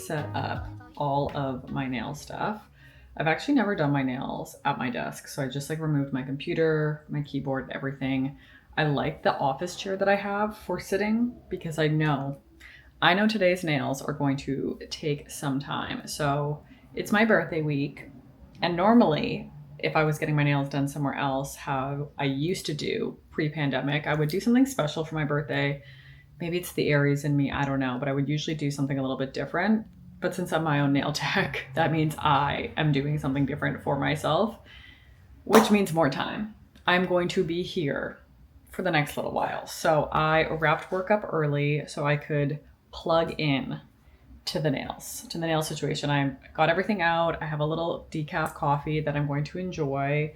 set up all of my nail stuff. I've actually never done my nails at my desk, so I just like removed my computer, my keyboard, everything. I like the office chair that I have for sitting because I know today's nails are going to take some time. So it's my birthday week, and normally if I was getting my nails done somewhere else, how I used to do pre-pandemic, I would do something special for my birthday. Maybe it's the Aries in me, I don't know, but I would usually do something a little bit different. But since I'm my own nail tech, that means I am doing something different for myself, which means more time. I'm going to be here for the next little while. So I wrapped work up early so I could plug in to the nail situation. I got everything out. I have a little decaf coffee that I'm going to enjoy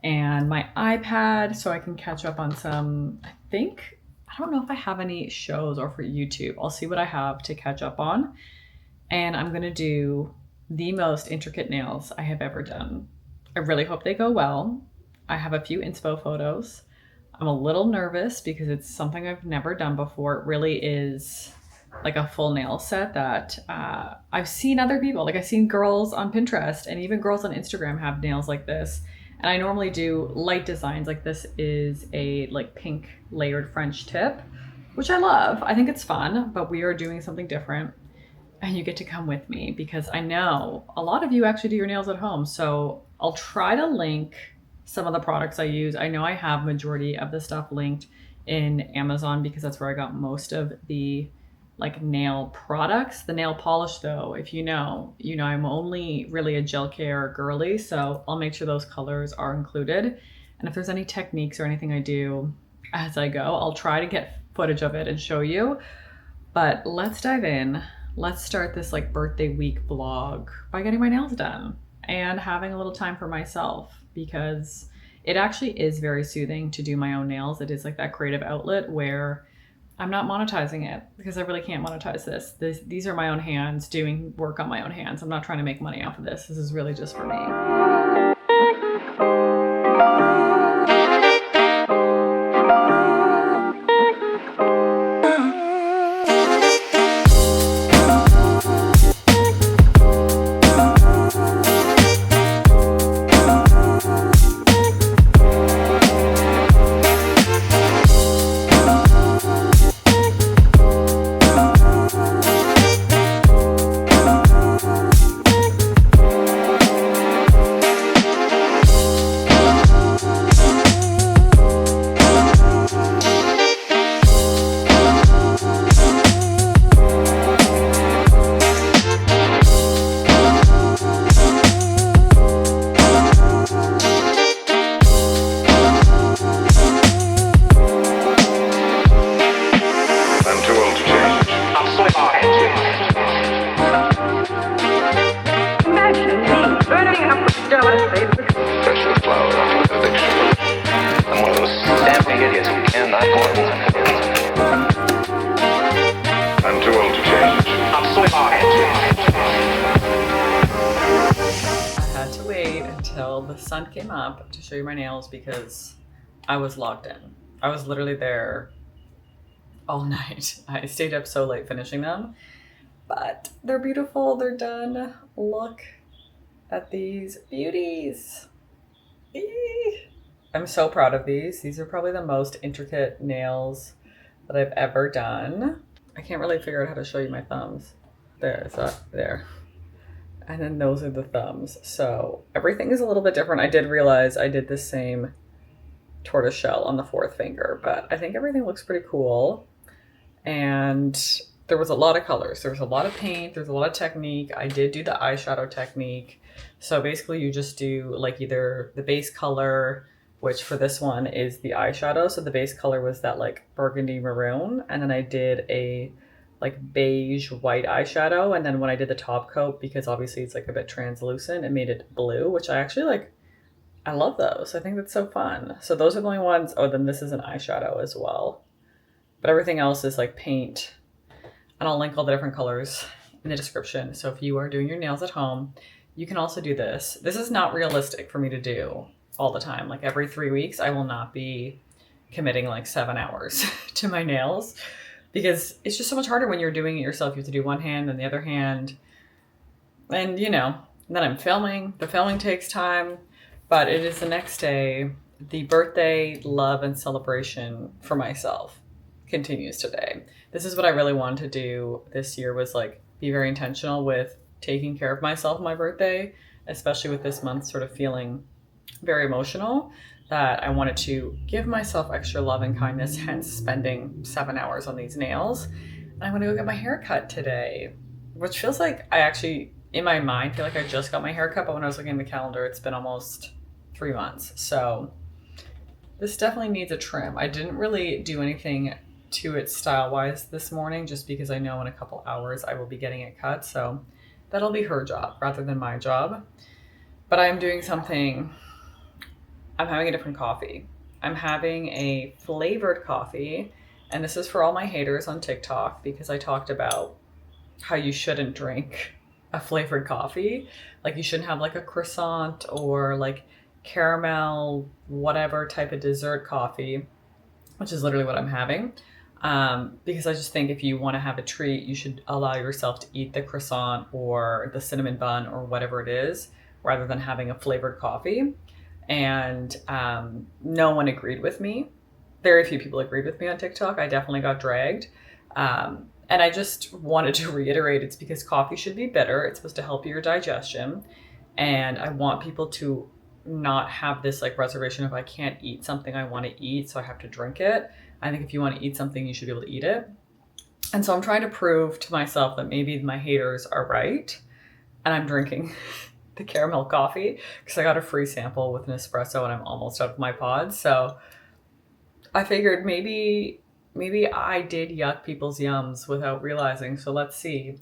and my iPad so I can catch up on some, I don't know if I have any shows or for YouTube. I'll see what I have to catch up on. And I'm going to do the most intricate nails I have ever done. I really hope they go well. I have a few inspo photos. I'm a little nervous because it's something I've never done before. It really is like a full nail set that I've seen other people, like I've seen girls on Pinterest and even girls on Instagram have nails like this. And I normally do light designs. Like this is a like pink layered French tip, which I love. I think it's fun, but we are doing something different. And you get to come with me because I know a lot of you actually do your nails at home. So I'll try to link some of the products I use. I know I have majority of the stuff linked in Amazon because that's where I got most of the like nail products. The nail polish though, if you know, I'm only really a gelcare girly. So I'll make sure those colors are included. And if there's any techniques or anything I do as I go, I'll try to get footage of it and show you. But let's dive in. Let's start this like birthday week vlog by getting my nails done and having a little time for myself because it actually is very soothing to do my own nails. It is like that creative outlet where I'm not monetizing it because I really can't monetize this. These are my own hands doing work on my own hands. I'm not trying to make money off of this. This is really just for me. The sun came up to show you my nails because I was logged in. I was literally there all night. I stayed up so late finishing them, but they're beautiful. They're done. Look at these beauties. Eee. I'm so proud of these. These are probably the most intricate nails that I've ever done. I can't really figure out how to show you my thumbs. There, so there. And then those are the thumbs. So everything is a little bit different. I did realize I did the same tortoise shell on the fourth finger, but I think everything looks pretty cool. And there was a lot of colors. There was a lot of paint. There's a lot of technique. I did do the eyeshadow technique. So basically you just do like either the base color, which for this one is the eyeshadow. So the base color was that like burgundy maroon. And then I did a like beige white eyeshadow, and then when I did the top coat, because obviously it's like a bit translucent, it made it blue, which I actually like. I love those. I think that's so fun. So those are the only ones. Oh, then this is an eyeshadow as well, but everything else is like paint. And I'll link all the different colors in the description. So if you are doing your nails at home, you can also do this. This is not realistic for me to do all the time. Like every 3 weeks, I will not be committing like 7 hours to my nails, because it's just so much harder when you're doing it yourself. You have to do one hand and the other hand. And then I'm filming. The filming takes time, but it is the next day. The birthday love and celebration for myself continues today. This is what I really wanted to do this year, was like be very intentional with taking care of myself on my birthday, especially with this month sort of feeling very emotional, that I wanted to give myself extra love and kindness, hence spending 7 hours on these nails. And I'm gonna go get my hair cut today, which feels like I actually, in my mind, feel like I just got my hair cut, but when I was looking at the calendar, it's been almost 3 months. So this definitely needs a trim. I didn't really do anything to it style-wise this morning, just because I know in a couple hours I will be getting it cut. So that'll be her job rather than my job. But I'm doing something. I'm having a different coffee. I'm having a flavored coffee, and this is for all my haters on TikTok, because I talked about how you shouldn't drink a flavored coffee. Like, you shouldn't have like a croissant or like caramel, whatever type of dessert coffee, which is literally what I'm having. Because I just think if you want to have a treat, you should allow yourself to eat the croissant or the cinnamon bun or whatever it is, rather than having a flavored coffee. And no one agreed with me. Very few people agreed with me on TikTok. I definitely got dragged. And I just wanted to reiterate, it's because coffee should be bitter. It's supposed to help your digestion. And I want people to not have this like reservation of, I can't eat something I want to eat, so I have to drink it. I think if you want to eat something, you should be able to eat it. And so I'm trying to prove to myself that maybe my haters are right. And I'm drinking the caramel coffee because I got a free sample with an espresso and I'm almost out of my pods. So I figured maybe I did yuck people's yums without realizing. So let's see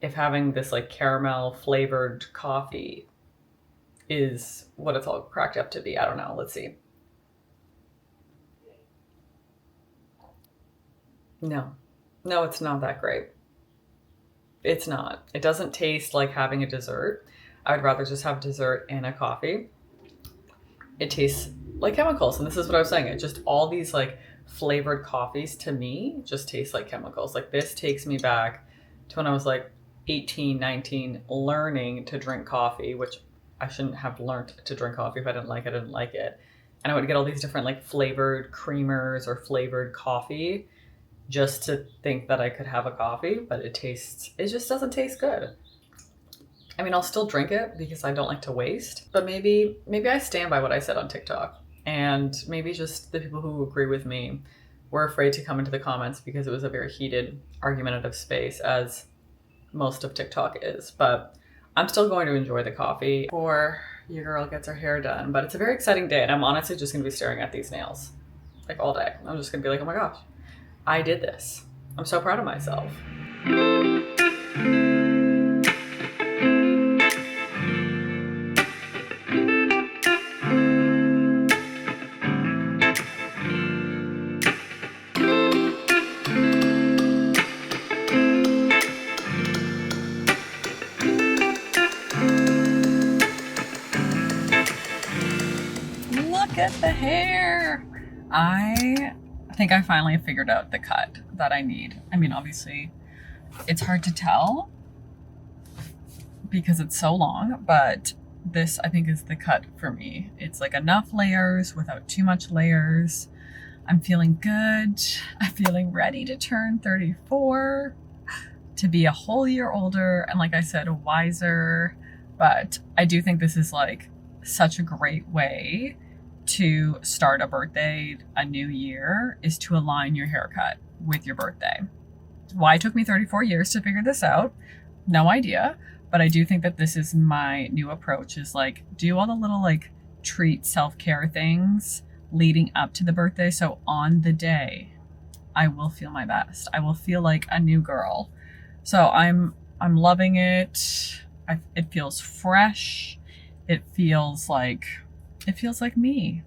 if having this like caramel flavored coffee is what it's all cracked up to be. I don't know. Let's see. No, it's not that great. It's not. It doesn't taste like having a dessert. I would rather just have dessert and a coffee. It tastes like chemicals. And this is what I was saying. It just, all these like flavored coffees to me just taste like chemicals. Like, this takes me back to when I was like 18, 19, learning to drink coffee, which I shouldn't have learned to drink coffee. If I didn't like it, I didn't like it. And I would get all these different like flavored creamers or flavored coffee just to think that I could have a coffee, but it just doesn't taste good. I mean, I'll still drink it because I don't like to waste, but maybe I stand by what I said on TikTok, and maybe just the people who agree with me were afraid to come into the comments because it was a very heated, argumentative space, as most of TikTok is. But I'm still going to enjoy the coffee before your girl gets her hair done. But it's a very exciting day, and I'm honestly just going to be staring at these nails like all day. I'm just going to be like, oh my gosh, I did this. I'm so proud of myself. Look at the hair. I think I finally figured out the cut that I need. I mean, obviously it's hard to tell because it's so long, but this I think is the cut for me. It's like enough layers without too much layers. I'm feeling good. I'm feeling ready to turn 34, to be a whole year older, and like I said, wiser. But I do think this is like such a great way to start a birthday, a new year, is to align your haircut with your birthday. Why it took me 34 years to figure this out, no idea. But I do think that this is my new approach, is like do all the little like treat self-care things leading up to the birthday. So on the day, I will feel my best. I will feel like a new girl. So I'm loving it. It feels fresh. It feels like me.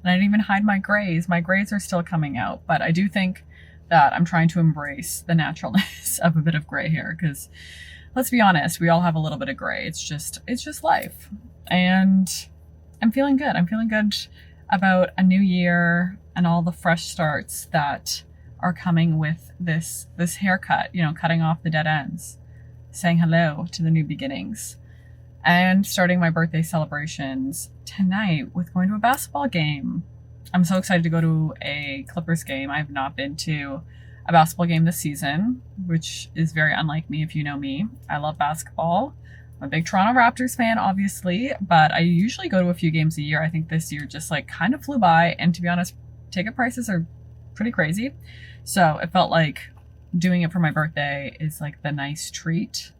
And I didn't even hide my grays. My grays are still coming out, but I do think that I'm trying to embrace the naturalness of a bit of gray hair, because let's be honest, we all have a little bit of gray. It's just life. And I'm feeling good. I'm feeling good about a new year and all the fresh starts that are coming with this haircut, cutting off the dead ends. saying hello to the new beginnings and starting my birthday celebrations tonight with going to a basketball game. I'm so excited to go to a Clippers game. I have not been to a basketball game this season, which is very unlike me if you know me. I love basketball. I'm a big Toronto Raptors fan, obviously, but I usually go to a few games a year. I think this year just like kind of flew by, and to be honest, ticket prices are pretty crazy. So it felt like doing it for my birthday is like the nice treat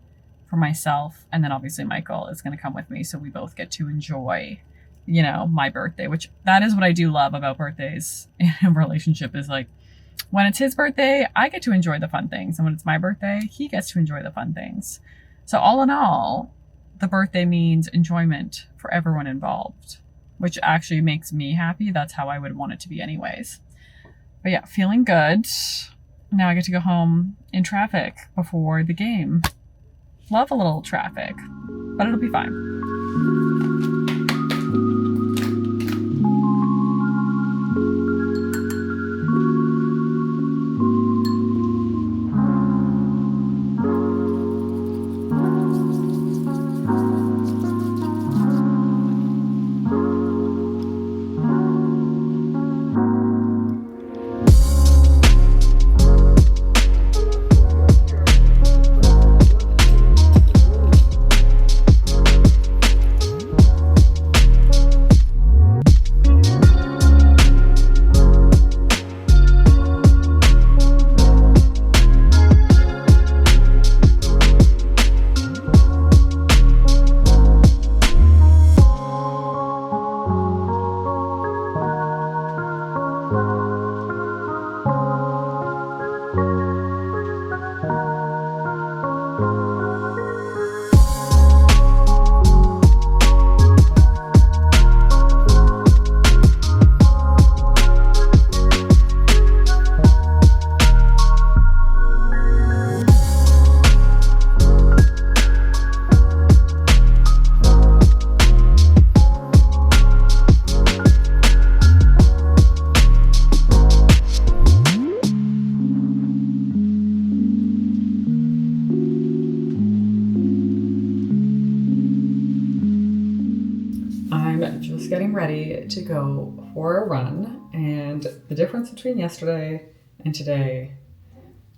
for myself. And then obviously Michael is going to come with me, so we both get to enjoy, my birthday, which that is what I do love about birthdays in a relationship is like when it's his birthday, I get to enjoy the fun things. And when it's my birthday, he gets to enjoy the fun things. So all in all, the birthday means enjoyment for everyone involved, which actually makes me happy. That's how I would want it to be anyways. But yeah, feeling good. Now I get to go home in traffic before the game. Love a little traffic, but it'll be fine. Just getting ready to go for a run, and the difference between yesterday and today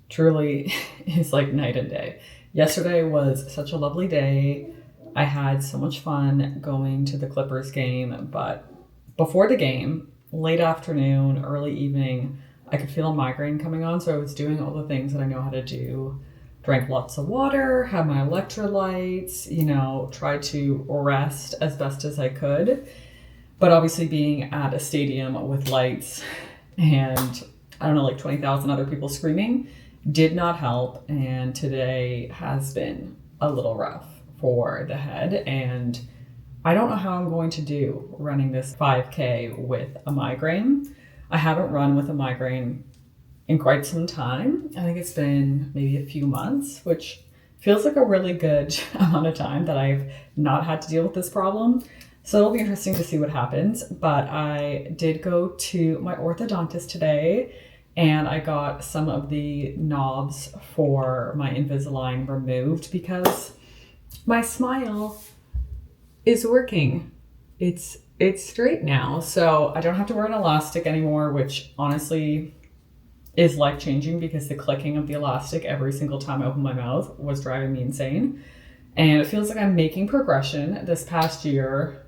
truly is like night and day. Yesterday was such a lovely day. I had so much fun going to the Clippers game, but before the game, late afternoon, early evening, I could feel a migraine coming on, so I was doing all the things that I know how to do. Drank lots of water, had my electrolytes, tried to rest as best as I could. But obviously being at a stadium with lights and, 20,000 other people screaming did not help. And today has been a little rough for the head. And I don't know how I'm going to do running this 5K with a migraine. I haven't run with a migraine in quite some time. I think it's been maybe a few months, which feels like a really good amount of time that I've not had to deal with this problem. So it'll be interesting to see what happens. But I did go to my orthodontist today, and I got some of the knobs for my Invisalign removed because my smile is working. It's straight now, so I don't have to wear an elastic anymore, which honestly is life-changing because the clicking of the elastic every single time I open my mouth was driving me insane. And it feels like I'm making progression. This past year,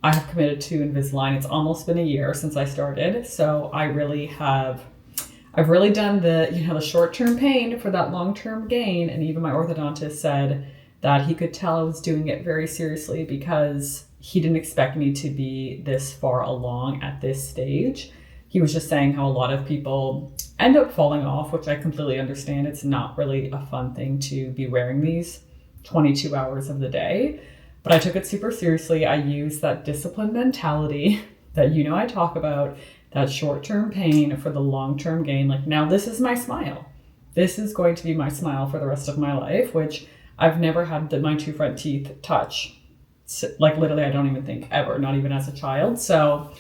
I have committed to Invisalign. It's almost been a year since I started, so I've really done the short-term pain for that long-term gain. And even my orthodontist said that he could tell I was doing it very seriously because he didn't expect me to be this far along at this stage. He was just saying how a lot of people end up falling off, which I completely understand. It's not really a fun thing to be wearing these 22 hours of the day. But I took it super seriously. I used that disciplined mentality that I talk about, that short-term pain for the long-term gain. Like, now this is my smile. This is going to be my smile for the rest of my life, which I've never had my two front teeth touch. Like, literally, I don't even think ever, not even as a child. So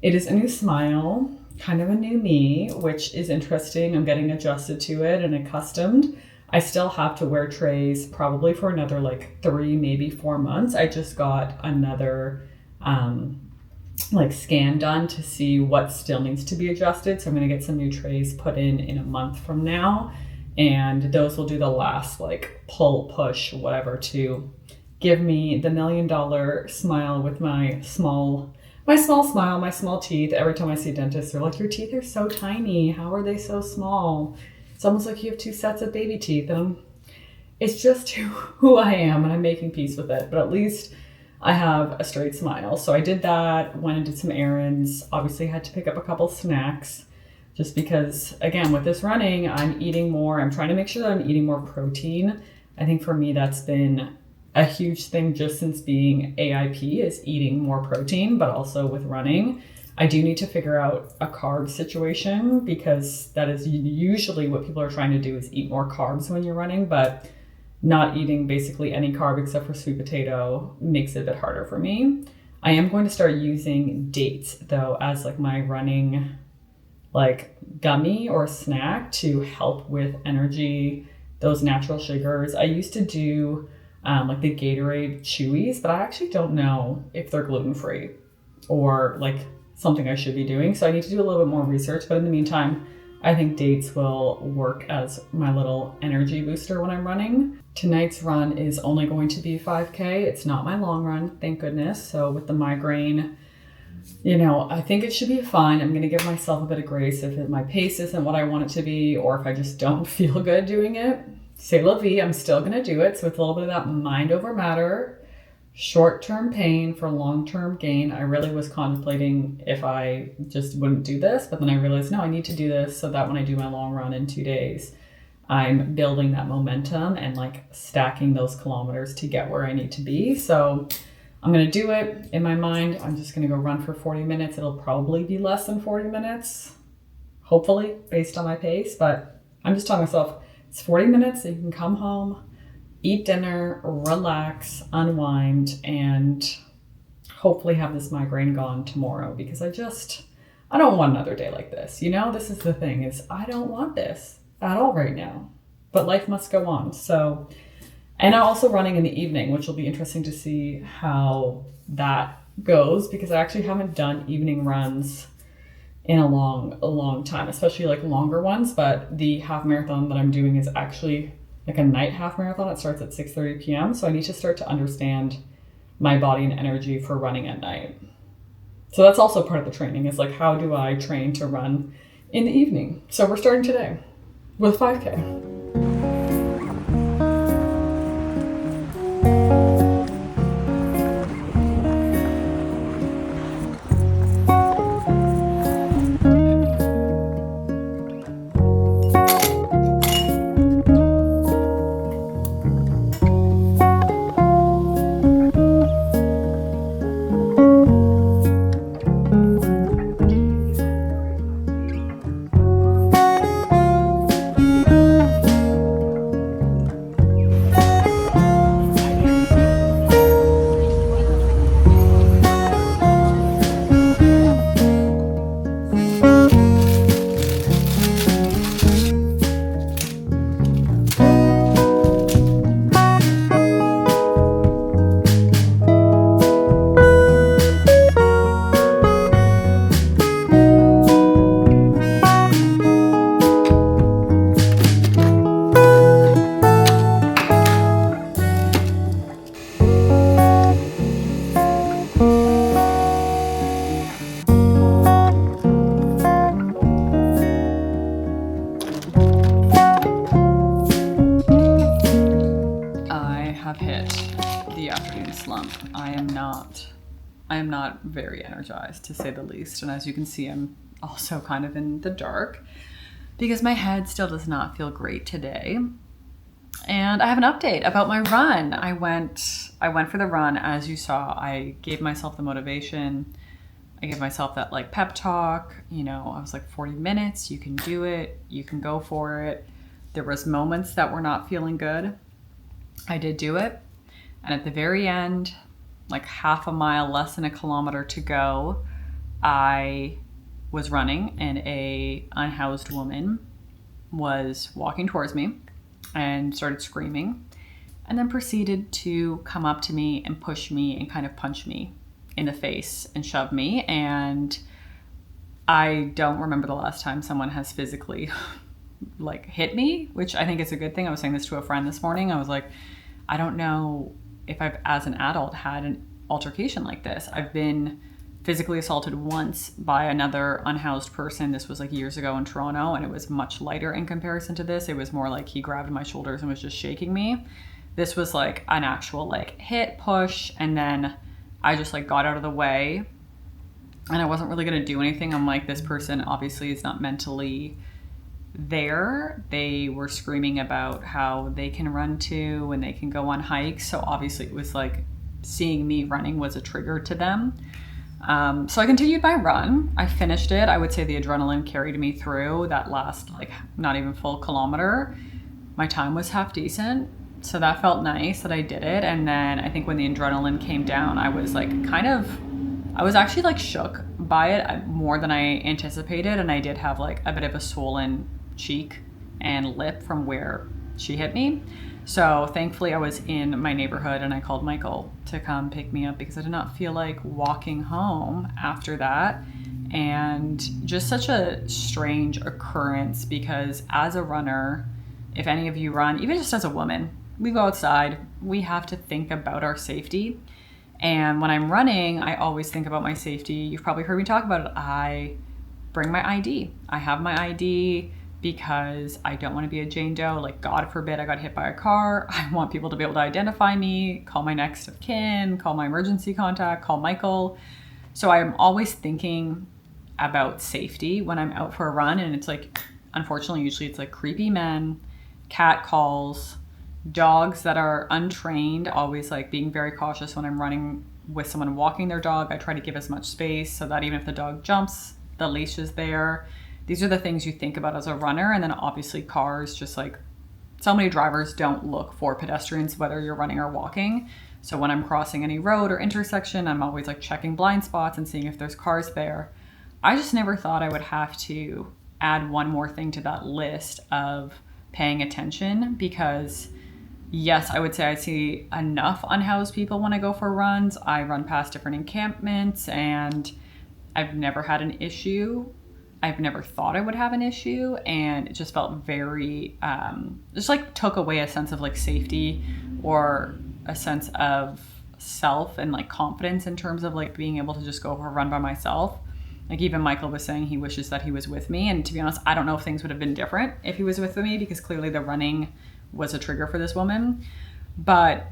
it is a new smile, kind of a new me, which is interesting. I'm getting adjusted to it and accustomed. I still have to wear trays probably for another like 3, maybe 4 months. I just got another like scan done to see what still needs to be adjusted. So I'm going to get some new trays put in a month from now. And those will do the last like pull, push, whatever to give me the $1 million smile with my small smile, my small teeth. Every time I see dentists, they're like, your teeth are so tiny. How are they so small? It's almost like you have 2 sets of baby teeth. And it's just who I am, and I'm making peace with it. But at least I have a straight smile. So I did that, went and did some errands. Obviously had to pick up a couple snacks just because, again, with this running, I'm eating more. I'm trying to make sure that I'm eating more protein. I think for me, that's been a huge thing just since being AIP, is eating more protein, but also with running. I do need to figure out a carb situation, because that is usually what people are trying to do, is eat more carbs when you're running, but not eating basically any carb except for sweet potato makes it a bit harder for me. I am going to start using dates though as like my running like gummy or snack to help with energy, those natural sugars. I used to do like the Gatorade Chewies, but I actually don't know if they're gluten-free or like something I should be doing. So I need to do a little bit more research, but in the meantime, I think dates will work as my little energy booster when I'm running. Tonight's run is only going to be 5K. It's not my long run, thank goodness. So with the migraine, you know, I think it should be fine. I'm going to give myself a bit of grace if my pace isn't what I want it to be, or if I just don't feel good doing it. C'est la vie, I'm still going to do it. So it's a little bit of that mind over matter, short-term pain for long-term gain. I really was contemplating if I just wouldn't do this, but then I realized, no, I need to do this so that when I do my long run in 2 days, I'm building that momentum and like stacking those kilometers to get where I need to be. So I'm going to do it. In my mind, I'm just going to go run for 40 minutes. It'll probably be less than 40 minutes, hopefully, based on my pace. But I'm just telling myself, it's 40 minutes so you can come home, eat dinner, relax, unwind, and hopefully have this migraine gone tomorrow, because I don't want another day like this. You know, this is the thing, is I don't want this at all right now, but life must go on. So, and I'm also running in the evening, which will be interesting to see how that goes, because I actually haven't done evening runs in a long time, especially like longer ones. But the half marathon that I'm doing is actually like a night half marathon. It starts at 6:30 p.m. So I need to start to understand my body and energy for running at night. So that's also part of the training, is like, how do I train to run in the evening? So we're starting today with 5K. I am not very energized, to say the least. And as you can see, I'm also kind of in the dark because my head still does not feel great today. And I have an update about my run. I went for the run, as you saw. I gave myself the motivation. I gave myself that like pep talk. You know, I was like, 40 minutes, you can do it. You can go for it. There was moments that were not feeling good. I did do it. And at the very end, like half a mile, less than a kilometer to go, I was running and a unhoused woman was walking towards me. and started screaming, and then proceeded to come up to me and push me and kind of punch me in the face and shove me. And I don't remember the last time someone has physically like hit me, which I think is a good thing. I was saying this to a friend this morning. I was like, I don't know if I've, as an adult, had an altercation like this. I've been physically assaulted once by another unhoused person. This was like years ago in Toronto, and it was much lighter in comparison to this. It was more like he grabbed my shoulders and was just shaking me. This was like an actual like hit, push, and then I just like got out of the way, and I wasn't really gonna do anything. I'm like, this person obviously is not mentally there. They were screaming about how they can run too and they can go on hikes. So obviously it was like seeing me running was a trigger to them. So I continued my run. I finished it. I would say the adrenaline carried me through that last like not even full kilometer. My time was half decent. So that felt nice that I did it. And then I think when the adrenaline came down, I was like I was actually like shook by it more than I anticipated. And I did have like a bit of a swollen cheek and lip from where she hit me. So thankfully I was in my neighborhood and I called Michael to come pick me up because I did not feel like walking home after that. And just such a strange occurrence because as a runner, if any of you run, even just as a woman, we go outside, we have to think about our safety. And when I'm running, I always think about my safety. You've probably heard me talk about it. I bring my ID. I have my ID because I don't want to be a Jane Doe. Like, God forbid I got hit by a car. I want people to be able to identify me, call my next of kin, call my emergency contact, call Michael. So I'm always thinking about safety when I'm out for a run. And it's like, unfortunately, usually it's like creepy men, cat calls, dogs that are untrained, always like being very cautious when I'm running with someone walking their dog. I try to give as much space so that even if the dog jumps, the leash is there. These are the things you think about as a runner. And then obviously cars, just like so many drivers don't look for pedestrians, whether you're running or walking. So when I'm crossing any road or intersection, I'm always like checking blind spots and seeing if there's cars there. I just never thought I would have to add one more thing to that list of paying attention because yes, I would say I see enough unhoused people when I go for runs. I run past different encampments and I've never had an issue. I've never thought I would have an issue, and it just felt very, just like took away a sense of like safety or a sense of self and like confidence in terms of like being able to just go for a run by myself. Like even Michael was saying he wishes that he was with me. And to be honest, I don't know if things would have been different if he was with me because clearly the running was a trigger for this woman. But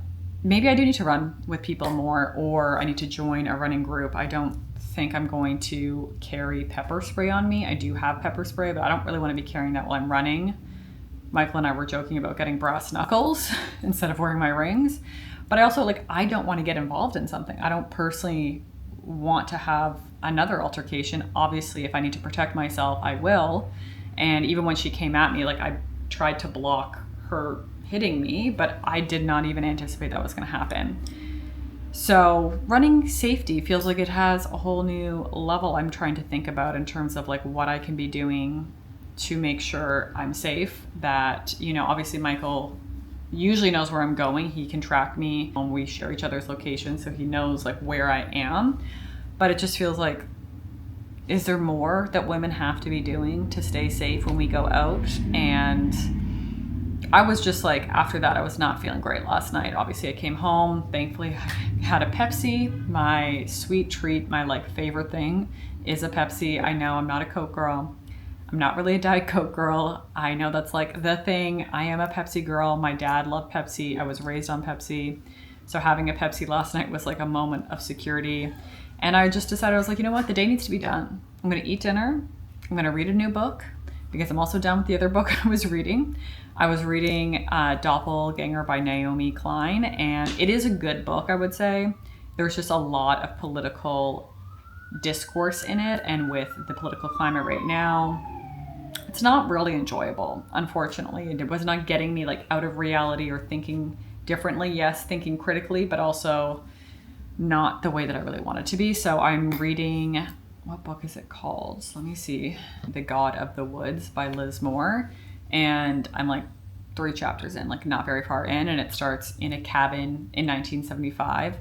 maybe I do need to run with people more, or I need to join a running group. I don't think I'm going to carry pepper spray on me. I do have pepper spray, but I don't really want to be carrying that while I'm running. Michael and I were joking about getting brass knuckles instead of wearing my rings. But I also I don't want to get involved in something. I don't personally want to have another altercation. Obviously, if I need to protect myself, I will. And even when she came at me, I tried to block her hitting me, but I did not even anticipate that was going to happen. So running safety feels like it has a whole new level I'm trying to think about in terms of what I can be doing to make sure I'm safe. That, obviously Michael usually knows where I'm going. He can track me when we share each other's locations, so he knows where I am. But it just feels like, is there more that women have to be doing to stay safe when we go out? And I was just after that, I was not feeling great last night. Obviously I came home, thankfully I had a Pepsi. My sweet treat, my favorite thing is a Pepsi. I know I'm not a Coke girl. I'm not really a Diet Coke girl. I know that's the thing. I am a Pepsi girl. My dad loved Pepsi. I was raised on Pepsi. So having a Pepsi last night was a moment of security. And I just decided, I was you know what? The day needs to be done. I'm going to eat dinner. I'm going to read a new book because I'm also done with the other book I was reading. I was reading Doppelganger by Naomi Klein, and it is a good book, I would say. There's just a lot of political discourse in it, and with the political climate right now, it's not really enjoyable, unfortunately. It was not getting me out of reality or thinking differently. Yes, thinking critically, but also not the way that I really want it to be. So I'm reading, what book is it called? Let me see. The God of the Woods by Liz Moore. And I'm 3 chapters in, like not very far in, and it starts in a cabin in 1975.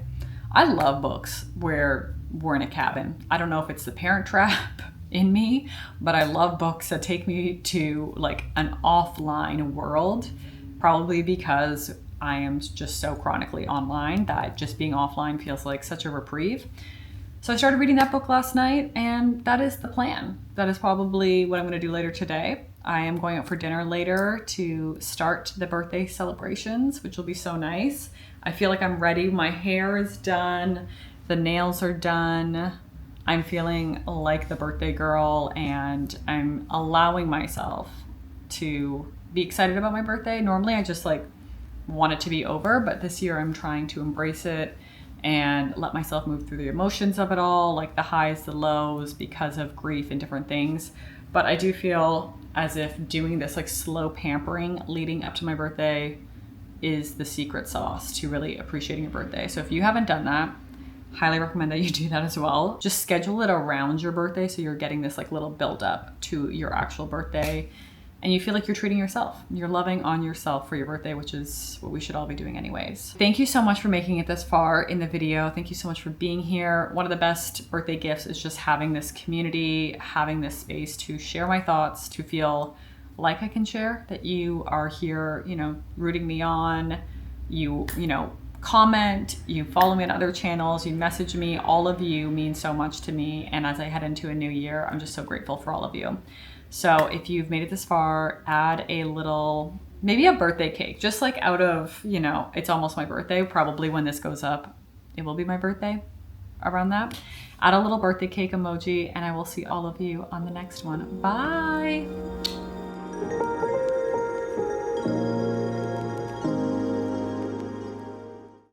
I love books where we're in a cabin. I don't know if it's the Parent Trap in me, but I love books that take me to like an offline world, probably because I am just so chronically online that just being offline feels like such a reprieve. So I started reading that book last night, and that is the plan. That is probably what I'm going to do later today. I am going out for dinner later to start the birthday celebrations, which will be so nice. I feel like I'm ready. My hair is done. The nails are done. I'm feeling like the birthday girl, and I'm allowing myself to be excited about my birthday. Normally I just like want it to be over, but this year I'm trying to embrace it and let myself move through the emotions of it all, like the highs, the lows, because of grief and different things. But I do feel as if doing this like slow pampering leading up to my birthday is the secret sauce to really appreciating your birthday. So if you haven't done that, highly recommend that you do that as well. Just schedule it around your birthday so you're getting this like little build up to your actual birthday, and you feel like you're treating yourself. You're loving on yourself for your birthday, which is what we should all be doing anyways. Thank you so much for making it this far in the video. Thank you so much for being here. One of the best birthday gifts is just having this community, having this space to share my thoughts, to feel like I can share, that you are here, you know, rooting me on, you know, comment, you follow me on other channels, you message me. All of you mean so much to me, and as I head into a new year, I'm just so grateful for all of you. So if you've made it this far, add a little, maybe a birthday cake, just like out of, you know, it's almost my birthday. Probably when this goes up, it will be my birthday, around that. Add a little birthday cake emoji, and I will see all of you on the next one. Bye.